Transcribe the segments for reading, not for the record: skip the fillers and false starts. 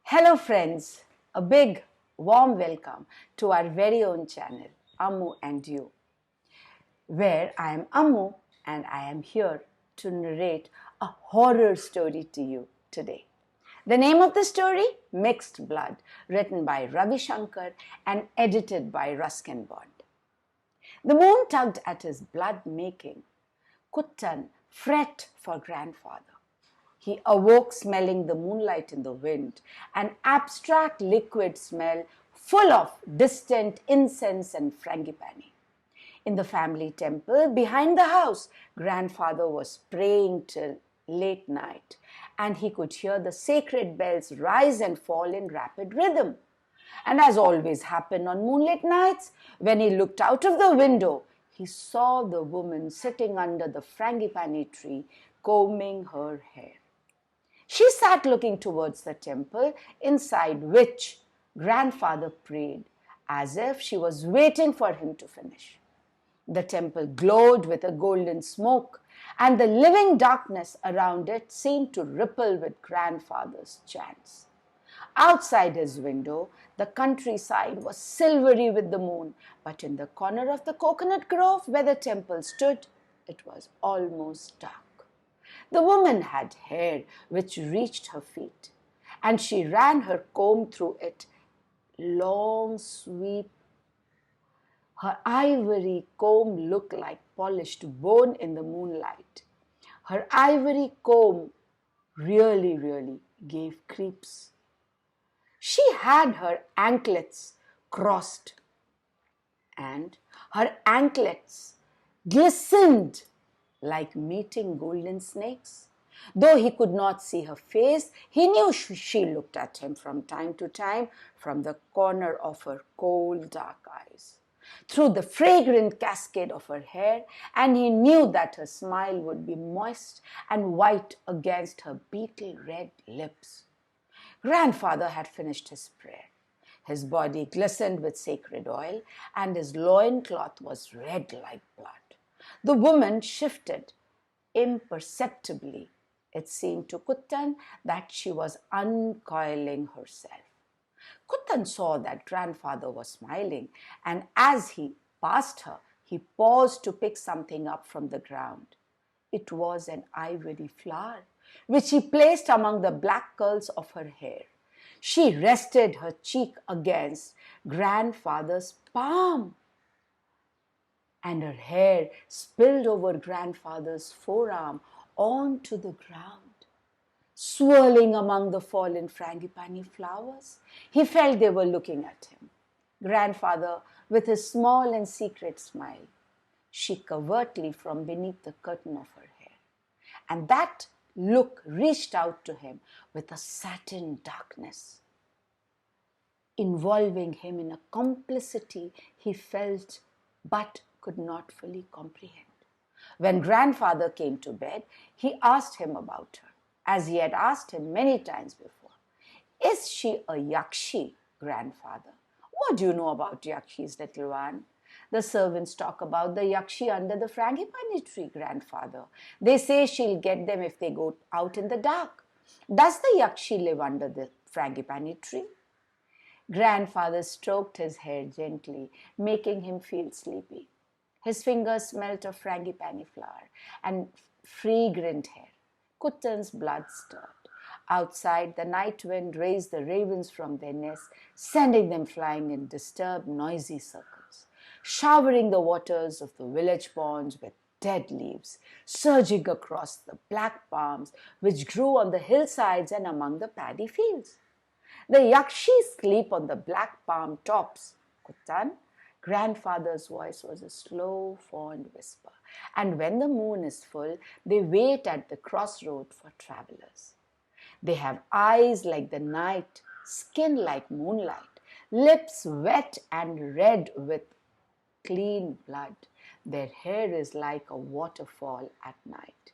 Hello friends, a big warm welcome to our very own channel, Ammu&You, where I am Ammu and I am here to narrate a horror story to you today. The name of the story, Mixed Blood, written by Ravi Shankar and edited by Ruskin Bond. The moon tugged at his blood making Kuttan fret for grandfather. He awoke smelling the moonlight in the wind, an abstract liquid smell full of distant incense and frangipani. In the family temple behind the house, grandfather was praying till late night, and he could hear the sacred bells rise and fall in rapid rhythm. And as always happened on moonlit nights, when he looked out of the window, he saw the woman sitting under the frangipani tree, combing her hair. She sat looking towards the temple, inside which grandfather prayed, as if she was waiting for him to finish. The temple glowed with a golden smoke, and the living darkness around it seemed to ripple with grandfather's chants. Outside his window, the countryside was silvery with the moon, but in the corner of the coconut grove where the temple stood, it was almost dark. The woman had hair which reached her feet, and she ran her comb through it, long sweep. Her ivory comb looked like polished bone in the moonlight. Her ivory comb really gave creeps. She had her anklets crossed, and her anklets glistened like meeting golden snakes. Though he could not see her face, he knew she looked at him from time to time from the corner of her cold dark eyes, through the fragrant cascade of her hair, and he knew that her smile would be moist and white against her beetle red lips. Grandfather had finished his prayer. His body glistened with sacred oil, and his loincloth was red like blood. The woman shifted imperceptibly. It seemed to Kuttan that she was uncoiling herself. Kuttan saw that grandfather was smiling, and as he passed her, he paused to pick something up from the ground. It was an ivory flower, which he placed among the black curls of her hair. She rested her cheek against grandfather's palm, and her hair spilled over grandfather's forearm onto the ground, swirling among the fallen frangipani flowers. He felt they were looking at him. Grandfather, with his small and secret smile, she covertly from beneath the curtain of her hair, and that look reached out to him with a satin darkness, involving him in a complicity he felt but could not fully comprehend. When grandfather came to bed, he asked him about her, as he had asked him many times before. Is she a yakshi, grandfather? What do you know about yakshis, little one? The servants talk about the yakshi under the frangipani tree, grandfather. They say she'll get them if they go out in the dark. Does the yakshi live under the frangipani tree? Grandfather stroked his hair gently, making him feel sleepy. His fingers smelt of frangipani flower and fragrant hair. Kuttan's blood stirred. Outside, the night wind raised the ravens from their nests, sending them flying in disturbed, noisy circles, showering the waters of the village ponds with dead leaves, surging across the black palms which grew on the hillsides and among the paddy fields. The yakshis sleep on the black palm tops, Kuttan. Grandfather's voice was a slow, fond whisper. And when the moon is full, they wait at the crossroad for travelers. They have eyes like the night, skin like moonlight, lips wet and red with clean blood. Their hair is like a waterfall at night.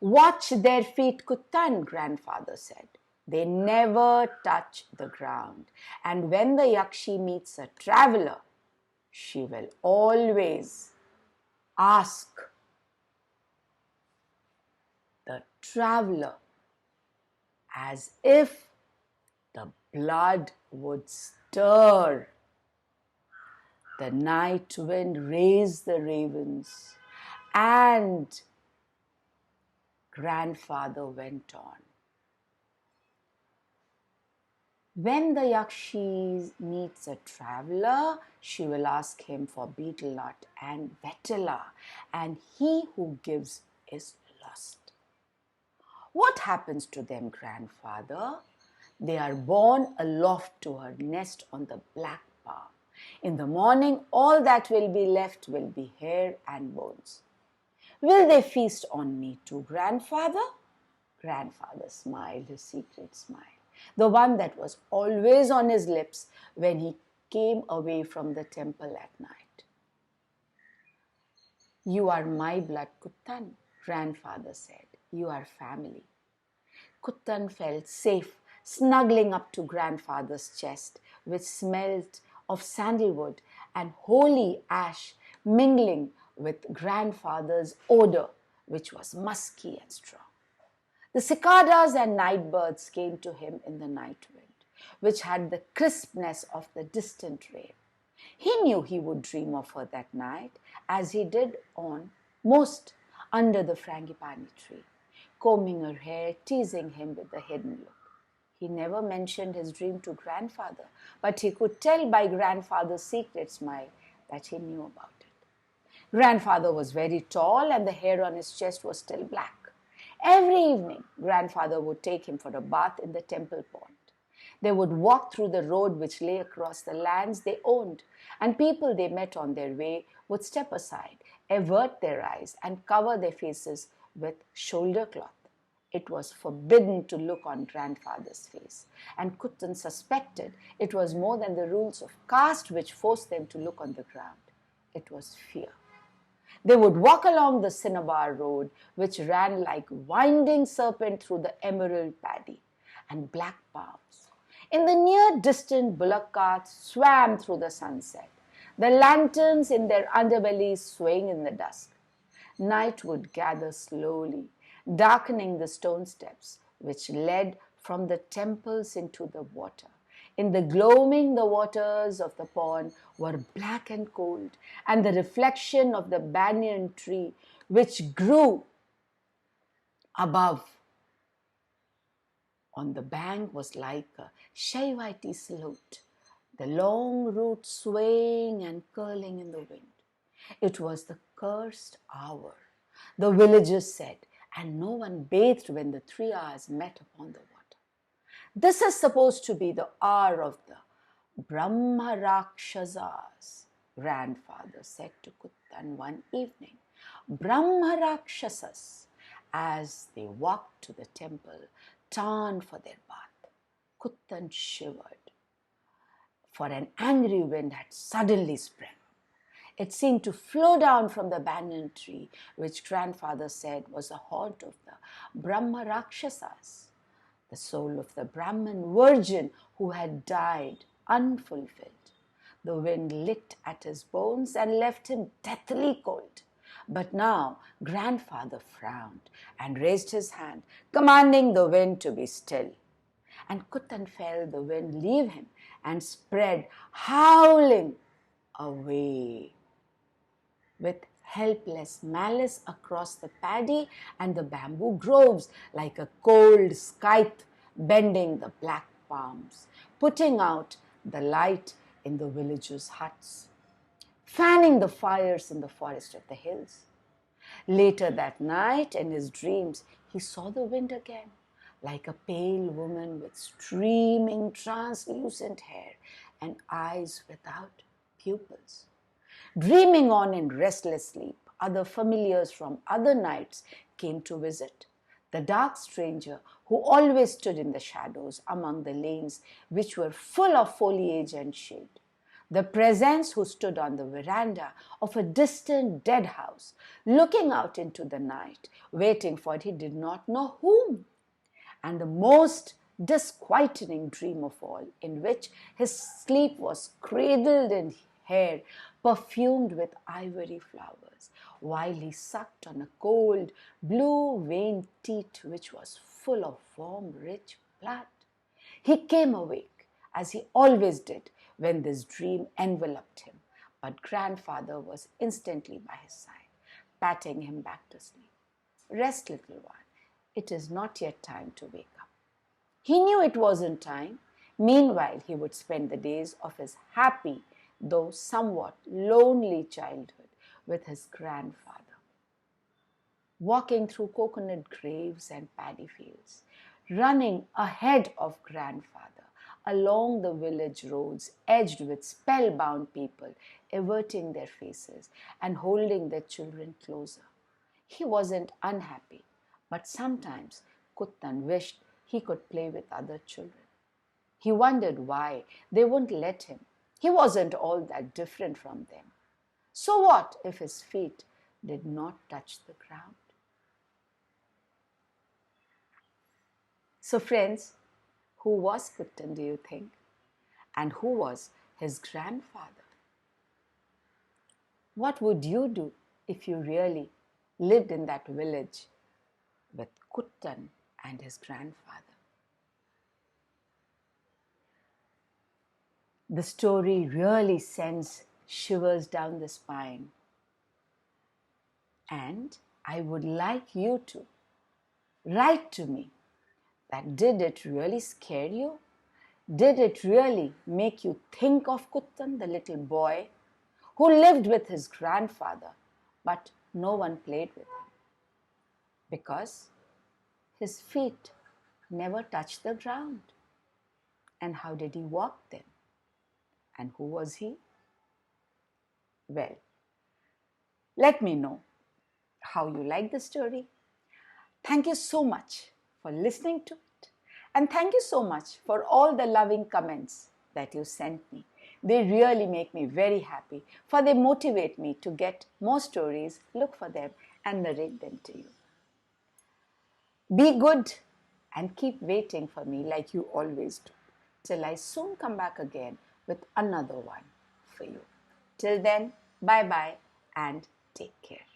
Watch their feet, Kuttan, grandfather said. They never touch the ground. And when the yakshi meets a traveler, she will always ask the traveler as if the blood would stir. The night wind raised the ravens, and grandfather went on. When the Yakshi meets a traveler, she will ask him for betel nut and vetala, and he who gives is lost. What happens to them, grandfather? They are borne aloft to her nest on the black palm. In the morning, all that will be left will be hair and bones. Will they feast on me too, grandfather? Grandfather smiled his secret smile, the one that was always on his lips when he came away from the temple at night. You are my blood, Kuttan, grandfather said. You are family. Kuttan felt safe, snuggling up to grandfather's chest, which smelled of sandalwood and holy ash mingling with grandfather's odor, which was musky and strong. The cicadas and night birds came to him in the night wind, which had the crispness of the distant rain. He knew he would dream of her that night, as he did on most under the frangipani tree, combing her hair, teasing him with a hidden look. He never mentioned his dream to grandfather, but he could tell by grandfather's secret smile that he knew about it. Grandfather was very tall, and the hair on his chest was still black. Every evening, grandfather would take him for a bath in the temple pond. They would walk through the road which lay across the lands they owned, and people they met on their way would step aside, avert their eyes, and cover their faces with shoulder cloth. It was forbidden to look on grandfather's face, and Kuttan suspected it was more than the rules of caste which forced them to look on the ground. It was fear. They would walk along the cinnabar road, which ran like winding serpent through the emerald paddy and black palms. In the near distant bullock carts swam through the sunset, the lanterns in their underbellies swaying in the dusk. Night would gather slowly, darkening the stone steps which led from the temples into the water. In the gloaming, the waters of the pond were black and cold, and the reflection of the banyan tree which grew above on the bank was like a Shaivati salute, the long roots swaying and curling in the wind. It was the cursed hour, the villagers said, and no one bathed when the 3 hours met upon the water. This is supposed to be the hour of the Brahma Rakshasas, grandfather said to Kuttan one evening. Brahma Rakshasas, as they walked to the temple, turned for their bath. Kuttan shivered, for an angry wind had suddenly sprung. It seemed to flow down from the banyan tree, which grandfather said was a haunt of the Brahma Rakshasas, the soul of the Brahmin virgin who had died unfulfilled. The wind licked at his bones and left him deathly cold. But now grandfather frowned and raised his hand, commanding the wind to be still. And Kuttan felt the wind leave him and spread, howling away with helpless malice across the paddy and the bamboo groves like a cold scythe bending the black palms, putting out the light in the villagers' huts, fanning the fires in the forest of the hills. Later that night, in his dreams, he saw the wind again, like a pale woman with streaming, translucent hair and eyes without pupils. Dreaming on in restless sleep, other familiars from other nights came to visit. The dark stranger who always stood in the shadows among the lanes which were full of foliage and shade. The presence who stood on the veranda of a distant dead house, looking out into the night, waiting for he did not know whom. And the most disquieting dream of all, in which his sleep was cradled in hair perfumed with ivory flowers, while he sucked on a cold blue veined teat which was full of warm, rich blood. He came awake, as he always did when this dream enveloped him, but grandfather was instantly by his side, patting him back to sleep. Rest, little one. It is not yet time to wake up. He knew it wasn't time. Meanwhile, he would spend the days of his happy, though somewhat lonely childhood with his grandfather, walking through coconut graves and paddy fields, running ahead of grandfather along the village roads edged with spellbound people, averting their faces and holding their children closer. He wasn't unhappy, but sometimes Kuttan wished he could play with other children. He wondered why they wouldn't let him. He wasn't all that different from them. So what if his feet did not touch the ground? So, friends, who was Kuttan, do you think? And who was his grandfather? What would you do if you really lived in that village with Kuttan and his grandfather? The story really sends shivers down the spine. And I would like you to write to me that did it really scare you? Did it really make you think of Kuttan, the little boy who lived with his grandfather, but no one played with him because his feet never touched the ground? And how did he walk then? And who was he? Well, let me know how you like the story. Thank you so much for listening to it. And thank you so much for all the loving comments that you sent me. They really make me very happy, for they motivate me to get more stories, look for them, and narrate them to you. Be good and keep waiting for me like you always do, till I soon come back again with another one for you. Till then, bye bye and take care.